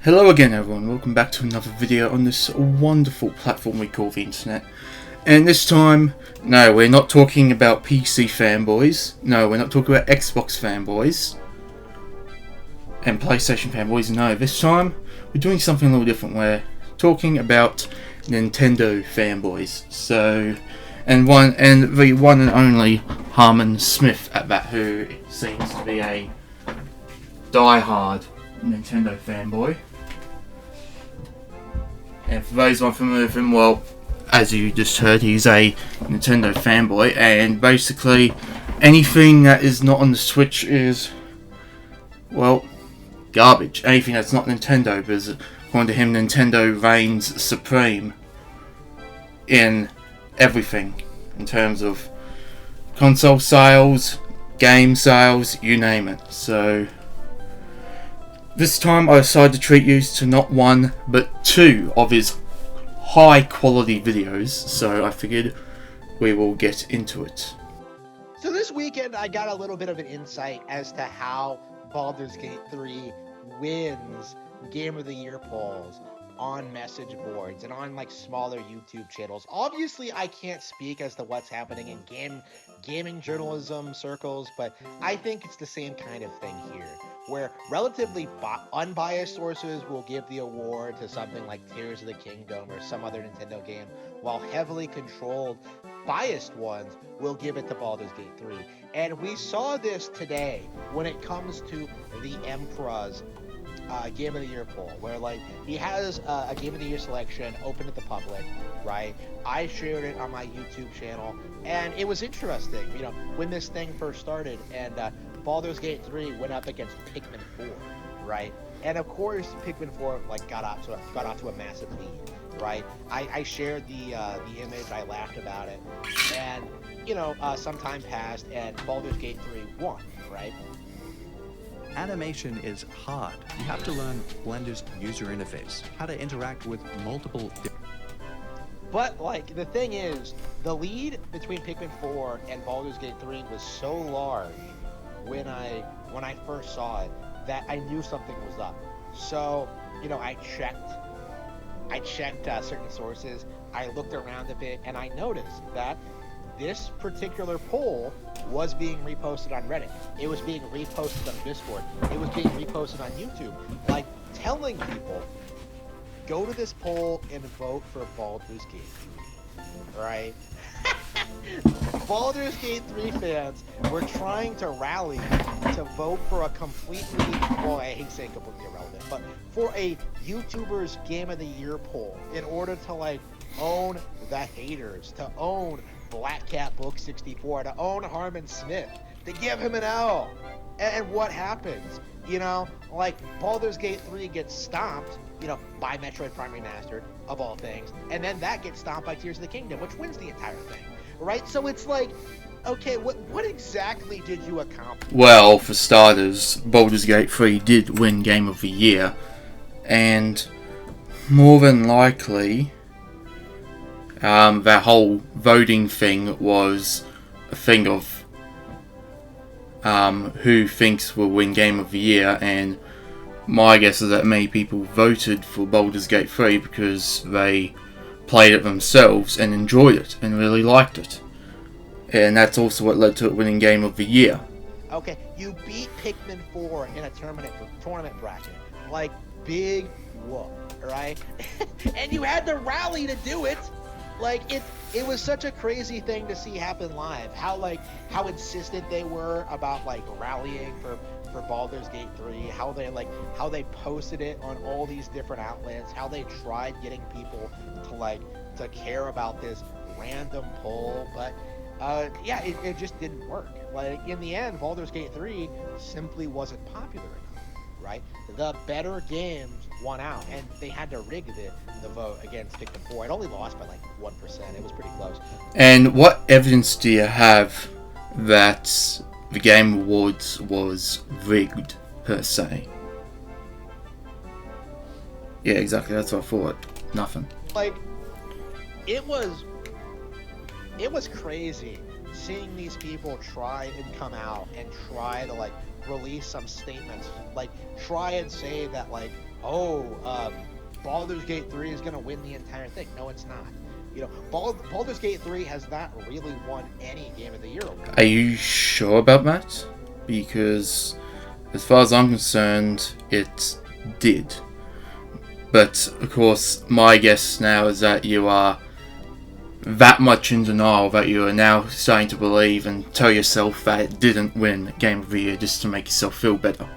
Hello again everyone, welcome back to another video on this wonderful platform we call the internet. And this time, no, we're not talking about PC fanboys, no, we're not talking about Xbox fanboys and PlayStation fanboys, no, this time we're doing something a little different. We're talking about Nintendo fanboys. So, and the one and only Harman Smith at that, who seems to be a die-hard Nintendo fanboy. And for those not familiar with him, well, as you just heard, he's a Nintendo fanboy, and basically anything that is not on the Switch is, well, garbage. Anything that's not Nintendo, because according to him, Nintendo reigns supreme in everything, in terms of console sales, game sales, you name it. So this time I decided to treat you to not one, but two of his high quality videos, so I figured we will get into it. So this weekend I got a little bit of an insight as to how Baldur's Gate 3 wins Game of the Year polls on message boards and on like smaller YouTube channels. Obviously I can't speak as to what's happening in gaming journalism circles, but I think it's the same kind of thing here, where relatively unbiased sources will give the award to something like Tears of the Kingdom or some other Nintendo game, while heavily controlled, biased ones will give it to Baldur's Gate 3. And we saw this today when it comes to the Emperor's Game of the Year poll, where like he has a Game of the Year selection open to the public, right? I shared it on my YouTube channel, and it was interesting, you know, when this thing first started, and Baldur's Gate 3 went up against Pikmin 4, right? And of course, Pikmin 4 like got off to a massive lead, right? I shared the image, I laughed about it, and you know, some time passed, and Baldur's Gate 3 won, right? Animation is hard. You have to learn Blender's user interface, how to interact with multiple. But like the thing is, the lead between Pikmin 4 and Baldur's Gate 3 was so large when I first saw it that I knew something was up. So you know, I checked certain sources. I looked around a bit, and I noticed that this particular poll was being reposted on Reddit. It was being reposted on Discord. It was being reposted on YouTube. Like, telling people, go to this poll and vote for Baldur's Gate 3. Right? Baldur's Gate 3 fans were trying to rally to vote for a completely, well, I hate saying completely irrelevant, but for a YouTuber's Game of the Year poll in order to, like, own the haters, to own Black Cat Book 64, to own Harman Smith, to give him an L. And what happens? You know, like, Baldur's Gate 3 gets stomped, you know, by Metroid Prime Remastered, of all things, and then that gets stomped by Tears of the Kingdom, which wins the entire thing, right? So it's like, okay, what exactly did you accomplish? Well, for starters, Baldur's Gate 3 did win Game of the Year, and more than likely that whole voting thing was a thing of who thinks will win Game of the Year, and my guess is that many people voted for Baldur's Gate 3 because they played it themselves and enjoyed it and really liked it. And that's also what led to it winning Game of the Year. Okay, you beat Pikmin 4 in a tournament bracket. Like, big whoop, right? And you had to rally to do it. Like, it was such a crazy thing to see happen live. How insistent they were about like rallying for Baldur's Gate 3, how they posted it on all these different outlets, how they tried getting people to care about this random poll, but yeah, it just didn't work. Like, in the end, Baldur's Gate 3 simply wasn't popular enough, right? The better games won out, and they had to rig the vote against Pikmin 4. It only lost by like 1%. It was pretty close. And what evidence do you have that the Game Awards was rigged, per se? Yeah, exactly, that's what I thought. Nothing. Like, it was crazy seeing these people try and come out and try to like release some statements, like try and say that like, Baldur's Gate 3 is going to win the entire thing. No, it's not. Baldur's Gate 3 has not really won any Game of the Year award. Are you sure about that? Because as far as I'm concerned, it did. But of course, my guess now is that you are that much in denial that you are now starting to believe and tell yourself that it didn't win Game of the Year just to make yourself feel better.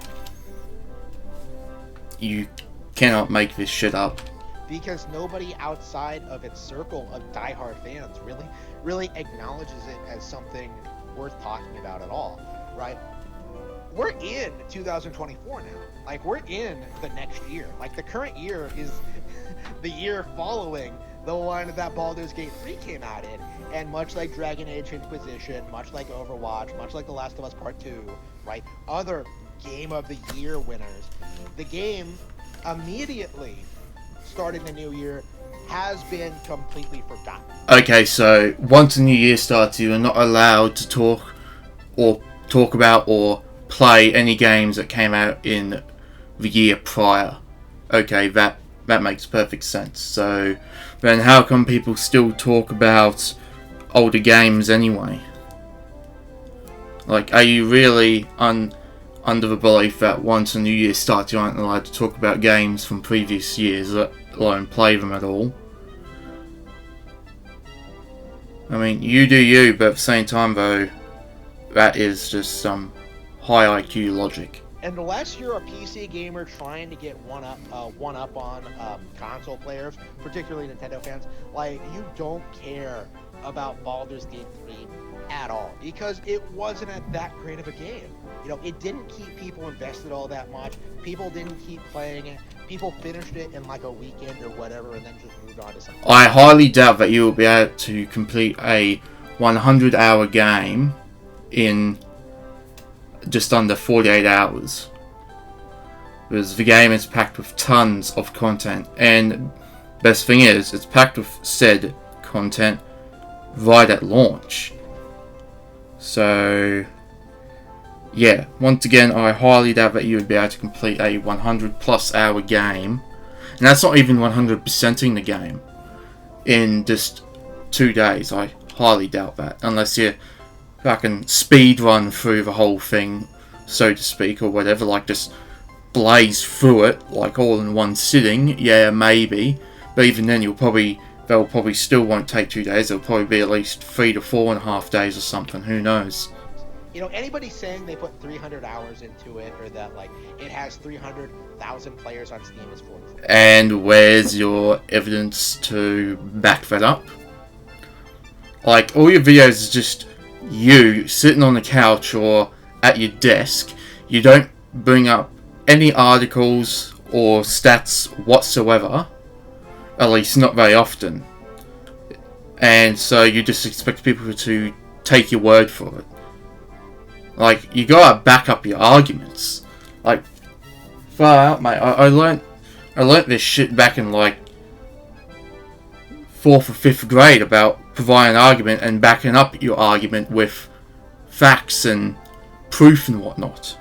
You cannot make this shit up. Because nobody outside of its circle of diehard fans really acknowledges it as something worth talking about at all, right? We're in 2024 now. Like, we're in the next year. Like, the current year is the year following the one that Baldur's Gate 3 came out in. And much like Dragon Age Inquisition, much like Overwatch, much like The Last of Us Part 2, right? Other Game of the Year winners, the game immediately starting the new year has been completely forgotten. Okay, so once the new year starts, you are not allowed to talk about or play any games that came out in the year prior. Okay, that makes perfect sense. So then how come people still talk about older games anyway? Like, are you really under the belief that once a new year starts, you aren't allowed to talk about games from previous years, let alone play them at all? I mean, you do you, but at the same time though, that is just some high IQ logic. Unless you're a PC gamer trying to get one up on console players, particularly Nintendo fans, like, you don't care about Baldur's Gate 3 at all, because it wasn't that great of a game. It didn't keep people invested all that much. People didn't keep playing it. People finished it in like a weekend or whatever, and then just moved on to something. I highly doubt that you will be able to complete a 100-hour game in just under 48 hours. Because the game is packed with tons of content, and best thing is, it's packed with said content right at launch. So yeah, once again, I highly doubt that you would be able to complete a 100+ hour game, and that's not even 100%ing the game in just 2 days. I highly doubt that, unless you fucking speed run through the whole thing, so to speak, or whatever, like just blaze through it like all in one sitting. Yeah, maybe, but even then they'll probably still won't take 2 days. It'll probably be at least 3 to 4.5 days or something. Who knows? Anybody saying they put 300 hours into it, or that like it has 300,000 players on Steam is full. And where's your evidence to back that up? Like, all your videos is just you sitting on the couch or at your desk. You don't bring up any articles or stats whatsoever. At least not very often. And so you just expect people to take your word for it. Like, you gotta back up your arguments. Like, far out, mate. I learnt this shit back in like 4th or 5th grade about providing an argument and backing up your argument with facts and proof and whatnot.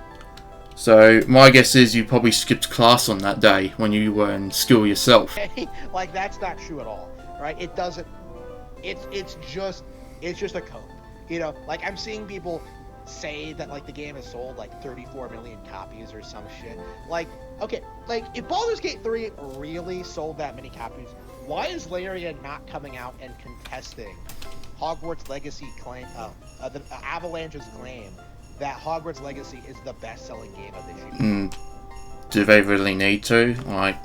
So my guess is you probably skipped class on that day when you were in school yourself. Like, that's not true at all, right? It doesn't. It's just a code. Like, I'm seeing people say that like the game has sold like 34 million copies or some shit. Like, okay, like if Baldur's Gate 3 really sold that many copies, why is Larian not coming out and contesting Hogwarts Legacy claim, the Avalanche's claim that Hogwarts Legacy is the best-selling game of this year? Do they really need to? Like,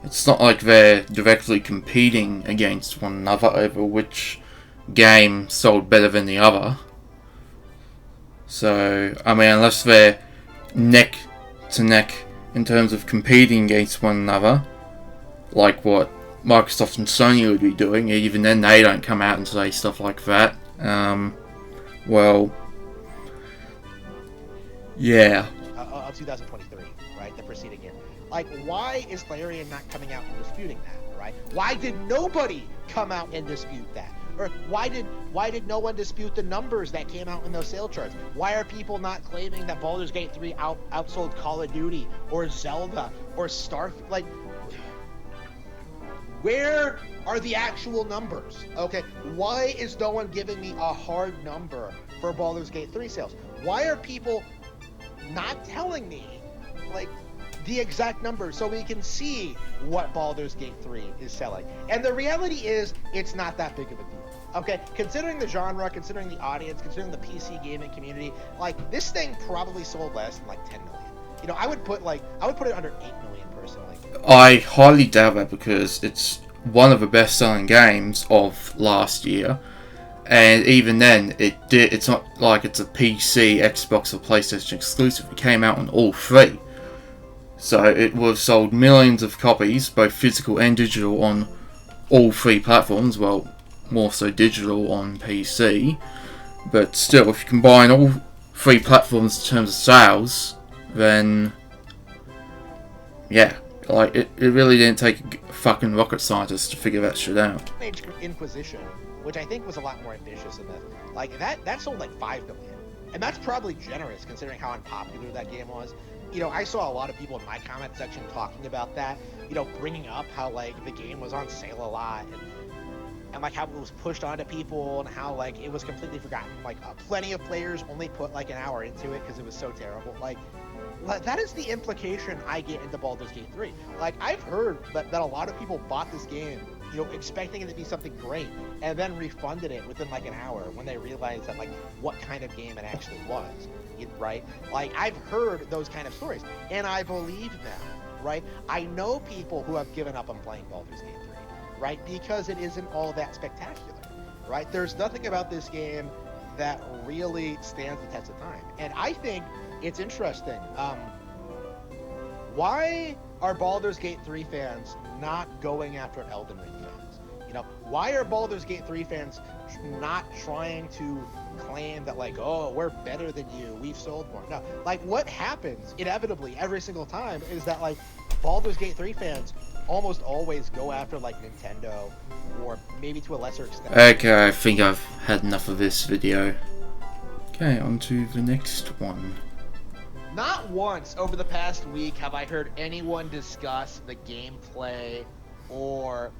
it's not like they're directly competing against one another over which game sold better than the other. So, I mean, unless they're neck to neck in terms of competing against one another, like what Microsoft and Sony would be doing, even then they don't come out and say stuff like that. Well, yeah. 2023, right? The preceding year. Like, why is Larian not coming out and disputing that, right? Why did nobody come out and dispute that, Or why did no one dispute the numbers that came out in those sale charts? Why are people not claiming that Baldur's Gate 3 outsold Call of Duty or Zelda or Starfield? Like, where are the actual numbers? Okay, why is no one giving me a hard number for Baldur's Gate 3 sales? Why are people not telling me, like, the exact numbers so we can see what Baldur's Gate 3 is selling? And the reality is, it's not that big of a deal. Okay, considering the genre, considering the audience, considering the PC gaming community, like, this thing probably sold less than like 10 million. You know, I would put it under 8 million personally. I highly doubt that, because it's one of the best-selling games of last year, and even then, it's not like it's a PC, Xbox, or PlayStation exclusive. It came out on all three, so it would have sold millions of copies, both physical and digital, on all three platforms. Well, more so digital on PC, but still, if you combine all three platforms in terms of sales, then yeah. Like, it really didn't take a fucking rocket scientist to figure that shit out. Inquisition, which I think was a lot more ambitious than this, like, that sold like 5 million. And that's probably generous considering how unpopular that game was. You know, I saw a lot of people in my comment section talking about that, you know, bringing up how, like, the game was on sale a lot, and like how it was pushed onto people, and how, like, it was completely forgotten. Like, plenty of players only put like an hour into it because it was so terrible. Like, that is the implication I get into Baldur's Gate 3. Like, I've heard that a lot of people bought this game, you know, expecting it to be something great, and then refunded it within like an hour when they realized that, like, what kind of game it actually was, right? Like, I've heard those kind of stories, and I believe them, right? I know people who have given up on playing Baldur's Gate 3, right? Because it isn't all that spectacular, right? There's nothing about this game that really stands the test of time. And I think it's interesting. Why are Baldur's Gate 3 fans not going after Elden Ring fans? You know, why are Baldur's Gate 3 fans not trying to claim that, like, oh, we're better than you, we've sold more? No, like, what happens inevitably every single time is that, like, Baldur's Gate 3 fans almost always go after, like, Nintendo, or maybe to a lesser extent. Okay, I think I've had enough of this video. Okay, on to the next one. Not once over the past week have I heard anyone discuss the gameplay or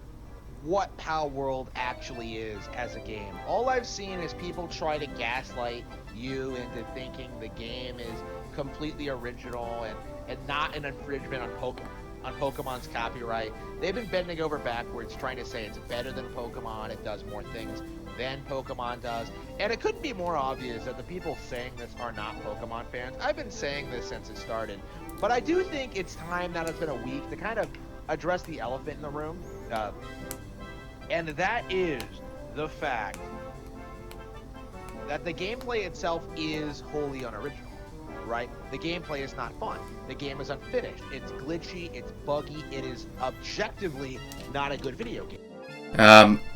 what Palworld actually is as a game. All I've seen is people try to gaslight you into thinking the game is completely original and not an infringement on Pokemon's copyright. They've been bending over backwards trying to say it's better than Pokemon, it does more things than Pokemon does. And it couldn't be more obvious that the people saying this are not Pokemon fans. I've been saying this since it started. But I do think it's time, now that it's been a week, to kind of address the elephant in the room. And that is the fact that the gameplay itself is wholly unoriginal. Right? The gameplay is not fun. The game is unfinished. It's glitchy, it's buggy, it is objectively not a good video game.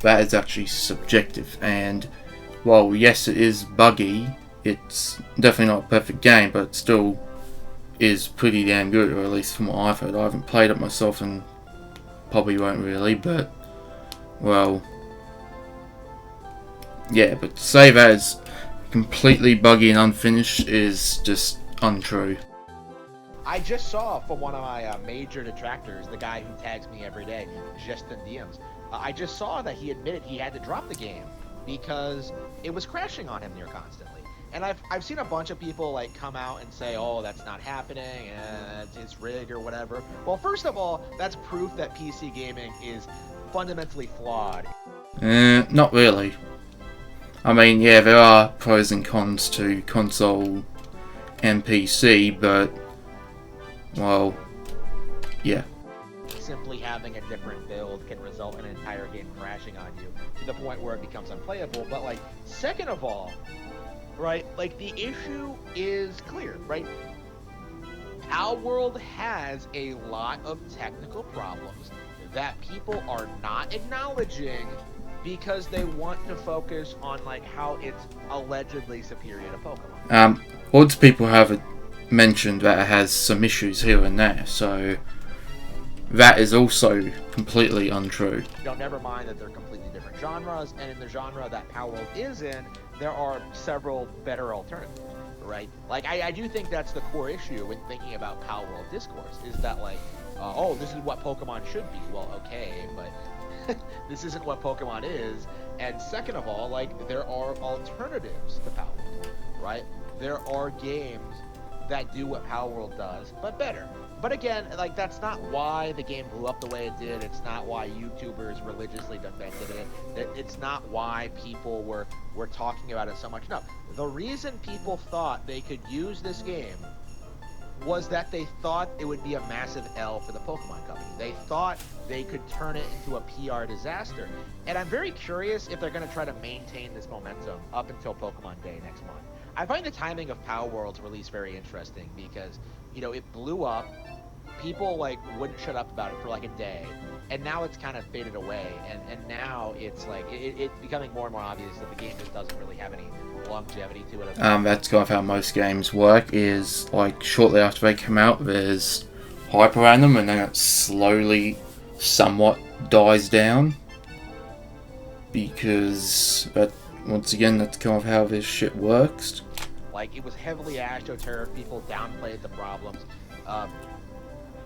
That is actually subjective, and while yes, it is buggy, it's definitely not a perfect game, but it still is pretty damn good, or at least from what I've heard. I haven't played it myself and probably won't really, but, well, yeah, but to say that it's completely buggy and unfinished is just untrue. I just saw from one of my major detractors, the guy who tags me every day, Justin Diems, I just saw that he admitted he had to drop the game because it was crashing on him near constantly. And I've seen a bunch of people, like, come out and say, oh, that's not happening, it's rigged or whatever. Well, first of all, that's proof that PC gaming is fundamentally flawed. Not really. I mean, yeah, there are pros and cons to console and PC, but, well, yeah. Simply having a different build can result in an entire game crashing on you to the point where it becomes unplayable. But, like, second of all, right, like, the issue is clear, right? Palworld has a lot of technical problems that people are not acknowledging because they want to focus on, like, how it's allegedly superior to Pokemon. Lots of people have mentioned that it has some issues here and there, so that is also completely untrue. You know, never mind that they're completely different different genres, and in the genre that Palworld is in, there are several better alternatives, right? Like, I do think that's the core issue when thinking about Palworld discourse, is that, like, oh, this is what Pokemon should be. Well, okay, but this isn't what Pokemon is. And second of all, like, there are alternatives to Palworld, right? There are games that do what Palworld does, but better. But again, like, that's not why the game blew up the way it did. It's not why YouTubers religiously defended it. It's not why people were talking about it so much. No, the reason people thought they could use this game was that they thought it would be a massive L for the Pokemon Company. They thought they could turn it into a PR disaster. And I'm very curious if they're going to try to maintain this momentum up until Pokemon Day next month. I find the timing of Palworld's release very interesting because, you know, it blew up. People, like, wouldn't shut up about it for, like, a day. And now it's kind of faded away. And now it's, like, it's becoming more and more obvious that the game just doesn't really have any longevity to it. That's kind of how most games work, is, like, shortly after they come out, there's hype around them, and then it slowly, somewhat dies down. Because, once again, that's kind of how this shit works. Like, it was heavily astroturf, people downplayed the problems.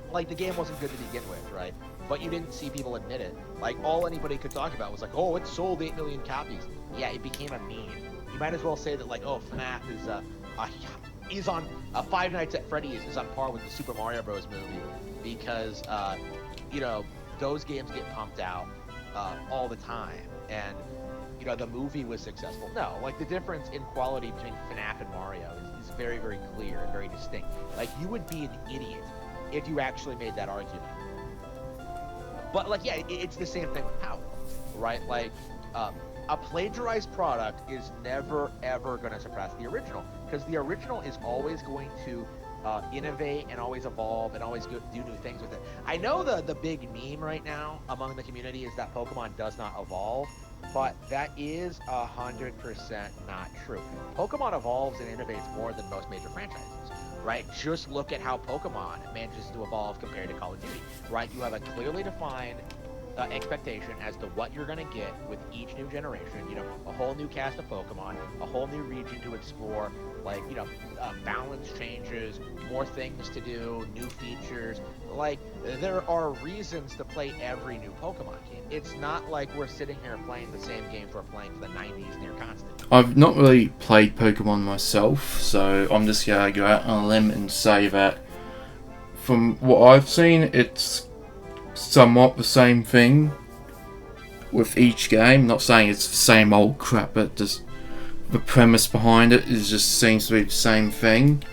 Like, the game wasn't good to begin with, right? But you didn't see people admit it. Like, all anybody could talk about was like, oh, it sold 8 million copies. Yeah, it became a meme. You might as well say that, like, oh, FNAF is on Five Nights at Freddy's is on par with the Super Mario Bros. Movie because, you know, those games get pumped out all the time. And, you know, the movie was successful. No, like, the difference in quality between FNAF and Mario is very, very clear and very distinct. Like, you would be an idiot if you actually made that argument. But, like, yeah, it's the same thing with Power, right? Like, a plagiarized product is never, ever going to surpass the original, because the original is always going to innovate and always evolve and always do new things with it. I know the big meme right now among the community is that Pokemon does not evolve, but that is 100% not true. Pokemon evolves and innovates more than most major franchises. Right? Just look at how Pokemon manages to evolve compared to Call of Duty. Right? You have a clearly defined expectation as to what you're going to get with each new generation. You know, a whole new cast of Pokemon, a whole new region to explore, like, you know, balance changes, more things to do, new features. Like, there are reasons to play every new Pokemon game. It's not like we're sitting here playing the same games we're playing for the 90s near constant. I've not really played Pokemon myself, so I'm just going to go out on a limb and say that from what I've seen, it's somewhat the same thing with each game. Not saying it's the same old crap, but just the premise behind it just seems to be the same thing.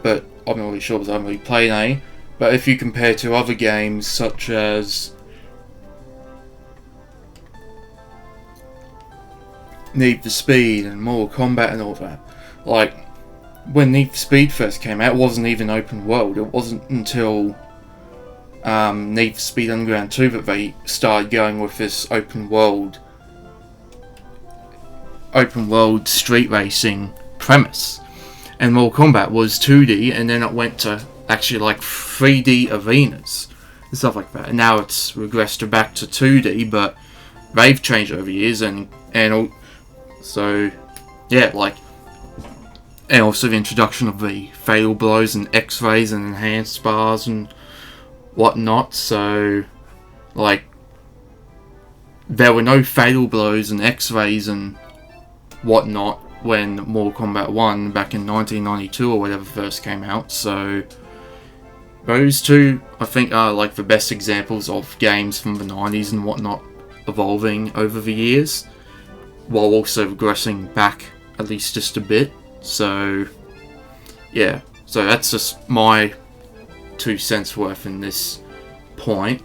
But I'm not really sure because I haven't really played any. But if you compare to other games such as Need for Speed and Mortal Kombat and all that, like, when Need for Speed first came out, it wasn't even open world. It wasn't until Need for Speed Underground 2 that they started going with this open world street racing premise. And Mortal Kombat was 2D, and then it went to actually like 3D arenas and stuff like that. And now it's regressed back to 2D, but they've changed over years, and so yeah, like, and also the introduction of the fatal blows and X-rays and enhanced bars and whatnot. So, like, there were no fatal blows and X-rays and whatnot when Mortal Kombat 1 back in 1992 or whatever first came out. So those two, I think, are like the best examples of games from the 90s and whatnot evolving over the years, while also regressing back at least just a bit. So yeah, so that's just my 2 cents worth in this point.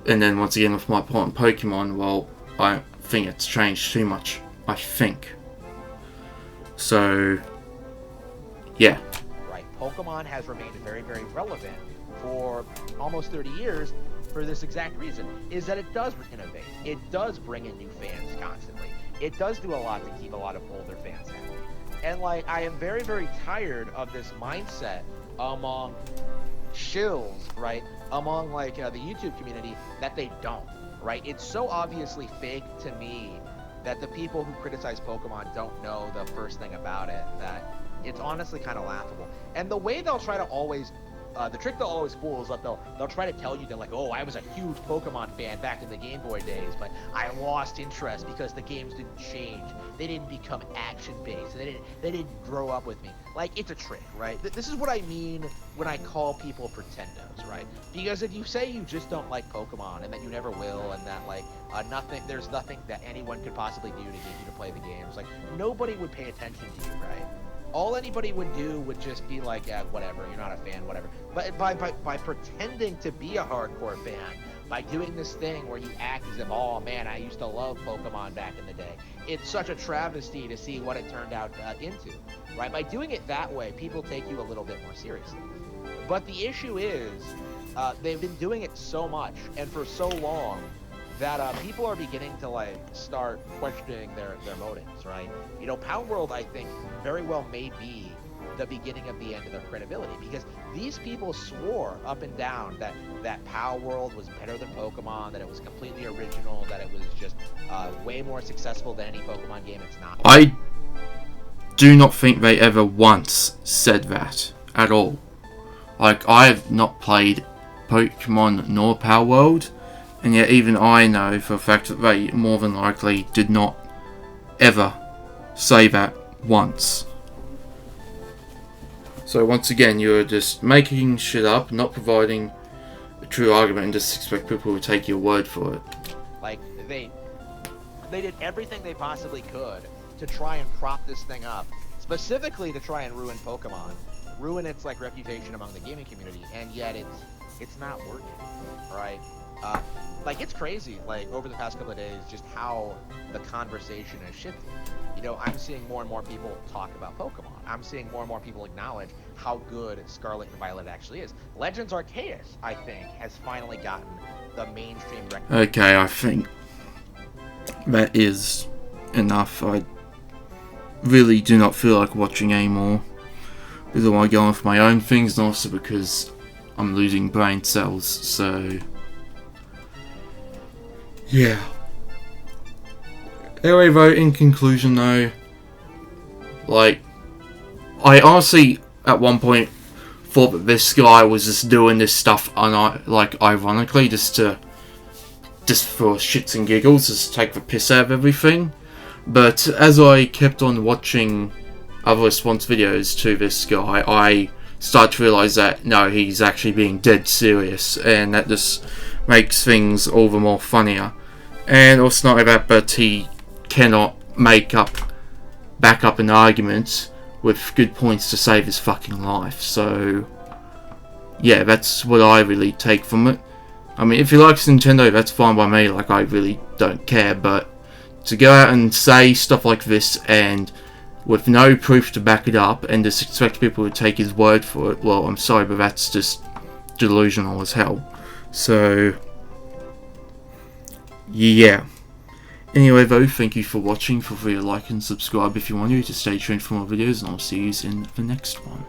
And then once again with my point on Pokemon, well, I think it's changed too much, I think. So yeah. Right, Pokemon has remained very, very relevant for almost 30 years for this exact reason, is that it does innovate. It does bring in new fans constantly. It does do a lot to keep a lot of older fans happy. And, like, I am very, very tired of this mindset among shills, right? Among, like, the YouTube community, that they don't, right? It's so obviously fake to me that the people who criticize Pokemon don't know the first thing about it, that it's honestly kind of laughable. And the way they'll try to always, the trick they'll always pull is that they'll try to tell you that, like, oh, I was a huge Pokemon fan back in the Game Boy days, but I lost interest because the games didn't change. They didn't become action-based. They didn't grow up with me. Like, it's a trick, right? This is what I mean when I call people pretendos, right? Because if you say you just don't like Pokemon and that you never will, and that, like, there's nothing that anyone could possibly do to get you to play the games, like, nobody would pay attention to you, right? All anybody would do would just be like, yeah, whatever, you're not a fan, whatever. But by pretending to be a hardcore fan, by doing this thing where you act as if, oh man, I used to love Pokemon back in the day, it's such a travesty to see what it turned out into, right? By doing it that way, people take you a little bit more seriously. But the issue is, they've been doing it so much and for so long that people are beginning to, like, start questioning their motives, right? You know, Palworld, I think, very well may be the beginning of the end of their credibility, because these people swore up and down that Palworld was better than Pokemon, that it was completely original, that it was just way more successful than any Pokemon game. It's not. I do not think they ever once said that at all. Like, I have not played Pokemon nor Palworld, and yet even I know for a fact that they more than likely did not ever say that once. So once again, you're just making shit up, not providing a true argument, and just expect people to take your word for it. Like, they did everything they possibly could to try and prop this thing up, specifically to try and ruin Pokemon, ruin its, like, reputation among the gaming community, and yet it's not working, right? Like, it's crazy, like, over the past couple of days, just how the conversation has shifted. You know, I'm seeing more and more people talk about Pokemon. I'm seeing more and more people acknowledge how good Scarlet and Violet actually is. Legends Arceus, I think, has finally gotten the mainstream recognition. Okay, I think that is enough. I really do not feel like watching anymore. Because I want to go on with my own things, and also because I'm losing brain cells, so yeah. Anyway, though, in conclusion, though, like, I honestly, at one point, thought that this guy was just doing this stuff, like, ironically, just for shits and giggles, just to take the piss out of everything. But as I kept on watching other response videos to this guy, I started to realise that, no, he's actually being dead serious, and that just makes things all the more funnier. And also not only that, but he cannot back up an argument with good points to save his fucking life. So yeah, that's what I really take from it. I mean, if he likes Nintendo, that's fine by me, like, I really don't care, but to go out and say stuff like this and with no proof to back it up and just expect people to take his word for it, well, I'm sorry, but that's just delusional as hell. So yeah. Anyway, though, thank you for watching. Feel free to like and subscribe if you want to stay tuned for more videos, and I'll see you in the next one.